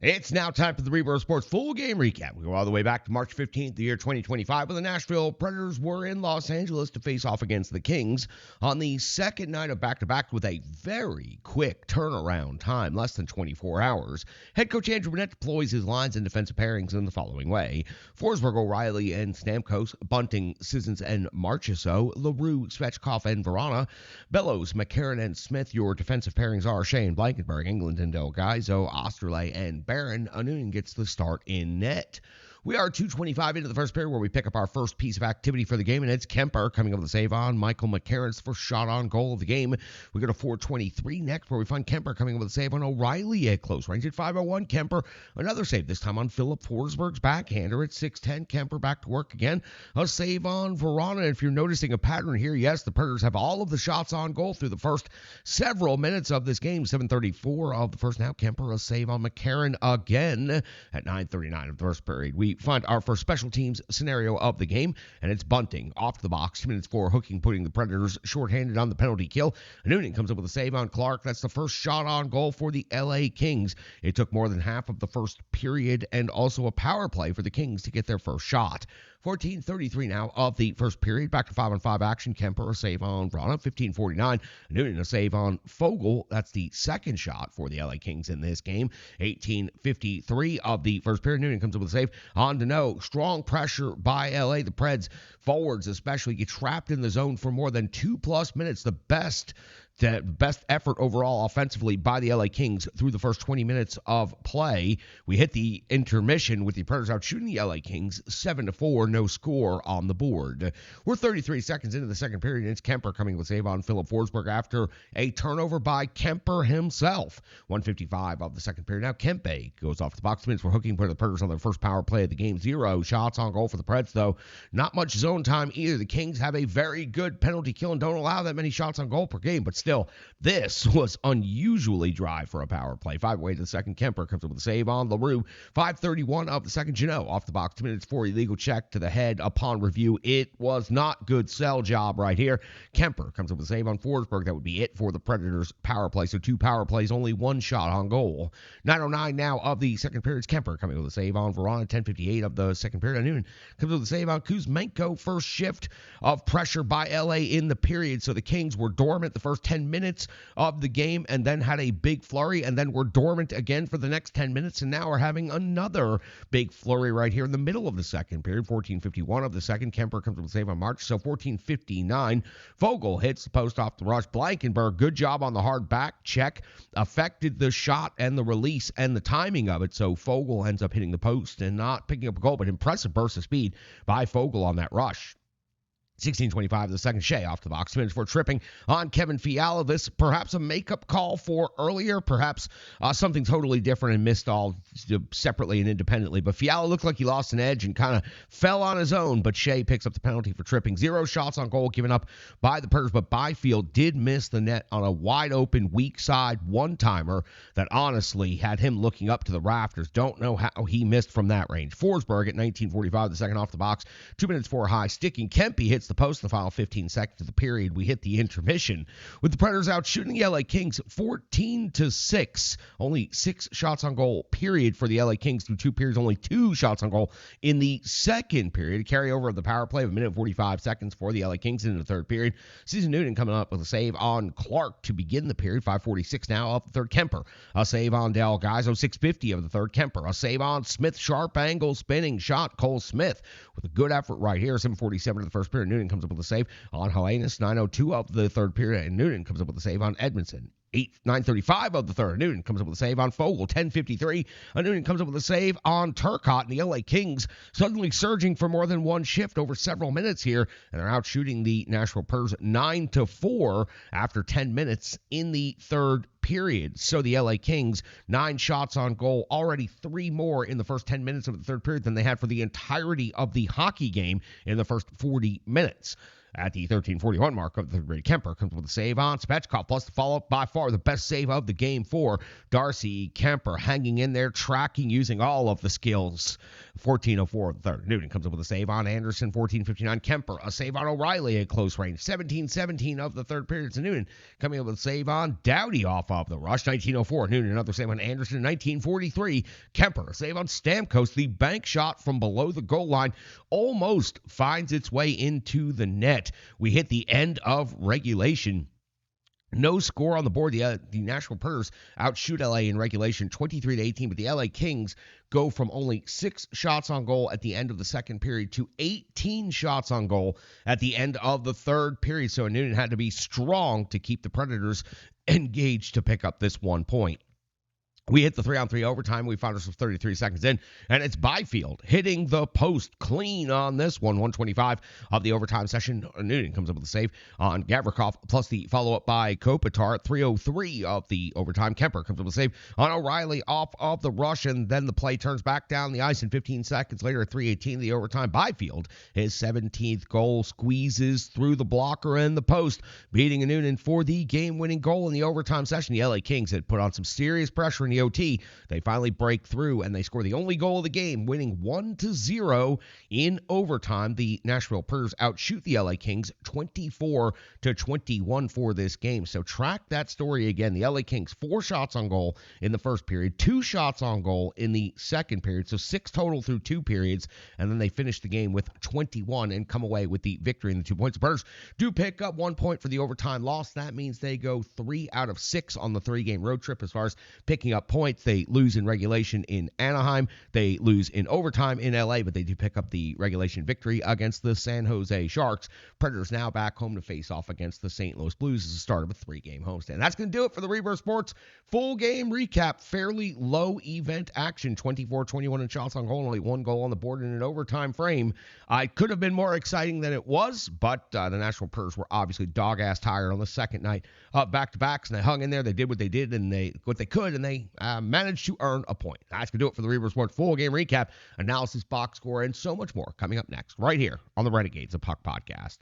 It's now time for the Rebirth Sports full game recap. We go all the way back to March 15th, the year 2025, when the Nashville Predators were in Los Angeles to face off against the Kings on the second night of back-to-back with a very quick turnaround time, less than 24 hours. Head coach Andrew Burnett deploys his lines and defensive pairings in the following way. Forsberg, O'Reilly, and Stamkos, Bunting, Sissons, and Marchessault, LaRue, Svechkov, and Verana, Bellows, McCarron, and Smith. Your defensive pairings are Shea and Blankenberg, Englund and Del Gaizo, Osterley, and Baron. Noonan gets the start in net. We are 2:25 into the first period where we pick up our first piece of activity for the game, and it's Kemper coming up with a save on Michael McCarron's first shot on goal of the game. We go to 4:23 next where we find Kemper coming up with a save on O'Reilly at close range at 5:01. Kemper, another save, this time on Philip Forsberg's backhander at 6:10. Kemper back to work again. A save on Verana. If you're noticing a pattern here, yes, the Predators have all of the shots on goal through the first several minutes of this game. 7:34 of the first. Now Kemper, a save on McCarron again at 9:39 of the first period. We find our first special teams scenario of the game, and it's Bunting off the box. 2 minutes for hooking, putting the Predators shorthanded on the penalty kill. Noonan comes up with a save on Clark. That's the first shot on goal for the LA Kings. It took more than half of the first period and also a power play for the Kings to get their first shot. 14:33 now of the first period. Back to 5-on-5 action. Kemper, a save on Vrana. 15:49. Noonan, a save on Fogle. That's the second shot for the LA Kings in this game. 18:53 of the first period. Noonan comes up with a save on Deneau. Strong pressure by LA. The Preds forwards especially get trapped in the zone for more than 2+ minutes. The best effort overall offensively by the LA Kings through the first 20 minutes of play. We hit the intermission with the Predators out shooting the LA Kings 7-4, no score on the board. We're 33 seconds into the second period, and it's Kemper coming with save on Philip Forsberg after a turnover by Kemper himself. 1:55 of the second period. Now Kempe goes off the box. Minutes for hooking for the Predators on their first power play of the game. 0 shots on goal for the Preds, though. Not much zone time either. The Kings have a very good penalty kill and don't allow that many shots on goal per game, but still, this was unusually dry for a power play. 5 away to the second. Kemper comes up with a save on LaRue. 5:31 of the second. Jeannot off the box. 2 minutes for illegal check to the head upon review. It was not good sell job right here. Kemper comes up with a save on Forsberg. That would be it for the Predators power play. So 2 power plays, only 1 shot on goal. 9:09 now of the second period. It's Kemper coming with a save on Verana. 10:58 of the second period. Noonan comes with a save on Kuzmenko. First shift of pressure by LA in the period. So the Kings were dormant the first 10 minutes of the game and then had a big flurry and then were dormant again for the next 10 minutes and now are having another big flurry right here in the middle of the second period. 14:51 of the second. Kemper comes with a save on March. So 14:59. Fogle hits the post off the rush. Blankenberg, good job on the hard back check. Affected the shot and the release and the timing of it. So Fogle ends up hitting the post and not picking up a goal, but impressive burst of speed by Fogle on that rush. 16:25 the second. Shea off the box. 2 minutes for tripping on Kevin Fiala. This perhaps a makeup call for earlier, perhaps something totally different and missed all separately and independently. But Fiala looked like he lost an edge and kind of fell on his own, but Shea picks up the penalty for tripping. 0 shots on goal given up by the Predators, but Byfield did miss the net on a wide open, weak side one-timer that honestly had him looking up to the rafters. Don't know how he missed from that range. Forsberg at 19:45 the second off the box. 2 minutes for high sticking. Kempe hits the post in the final 15 seconds of the period. We hit the intermission with the Predators out shooting the LA Kings 14-6. Only 6 shots on goal, period, for the LA Kings through 2 periods. Only 2 shots on goal in the second period. A carryover of the power play of 1 minute and 45 seconds for the LA Kings into the third period. Season Noonan coming up with a save on Clark to begin the period. 5:46 now of the third. Kemper, a save on Del Gaizo. 6:50 of the third. Kemper, a save on Smith. Sharp angle spinning shot. Cole Smith with a good effort right here. 7:47 of the first period. Noonan comes up with a save on Helenius. 9:02 of the third period, and Noonan comes up with a save on Edmondson. 9:35 of the third. Noonan comes up with a save on Fogle. 10:53. Noonan comes up with a save on Turcotte. And the LA Kings suddenly surging for more than one shift over several minutes here. And they're out shooting the Nashville Predators 9-4 after 10 minutes in the third period. So the LA Kings, 9 shots on goal, already 3 more in the first 10 minutes of the third period than they had for the entirety of the hockey game in the first 40 minutes. At the 13:41 mark of the third period, Kemper comes with a save on Svechkov, plus the follow-up, by far the best save of the game for Darcy Kemper, hanging in there, tracking, using all of the skills. 14:04 of the third. Noonan comes up with a save on Anderson. 14:59. Kemper, a save on O'Reilly at close range. 17:17 of the third period. It's Noonan coming up with a save on Doughty off of the rush. 19:04. Noonan, another save on Anderson. 19:43. Kemper, a save on Stamkos. The bank shot from below the goal line almost finds its way into the net. We hit the end of regulation. No score on the board. The Nashville Predators outshoot LA in regulation 23-18, but the LA Kings go from only 6 shots on goal at the end of the second period to 18 shots on goal at the end of the third period. So Noonan had to be strong to keep the Predators engaged to pick up this 1 point. We hit the 3-on-3 overtime. We found ourselves 33 seconds in, and it's Byfield hitting the post clean on this one. 125 of the overtime session. Noonan comes up with a save on Gavrikov, plus the follow-up by Kopitar. 3:03 of the overtime. Kemper comes up with a save on O'Reilly off of the rush, and then the play turns back down the ice, and 15 seconds later at 3:18 the overtime. Byfield, his 17th goal, squeezes through the blocker and the post, beating Noonan for the game-winning goal in the overtime session. The LA Kings had put on some serious pressure in the OT. They finally break through, and they score the only goal of the game, winning 1-0 in overtime. The Nashville Predators outshoot the LA Kings 24-21 for this game. So track that story again. The LA Kings, 4 shots on goal in the first period, 2 shots on goal in the second period, so 6 total through 2 periods, and then they finish the game with 21 and come away with the victory in the 2 points. The Predators do pick up 1 point for the overtime loss. That means they go 3 out of 6 on the 3-game road trip as far as picking up points. They lose in regulation in Anaheim. They lose in overtime in LA, but they do pick up the regulation victory against the San Jose Sharks. Predators now back home to face off against the St. Louis Blues as the start of a 3-game homestand. That's going to do it for the Reverse Sports full game recap. Fairly low event action. 24-21 in shots on goal, only 1 goal on the board in an overtime frame. It could have been more exciting than it was, but the Nashville Predators were obviously dog-ass tired on the second night of back-to-backs, and they hung in there. They did what they did, and what they could, and they managed to earn a point. That's going to do it for the Reverse Sports full game recap, analysis, box score, and so much more coming up next right here on the Renegades of Puck podcast.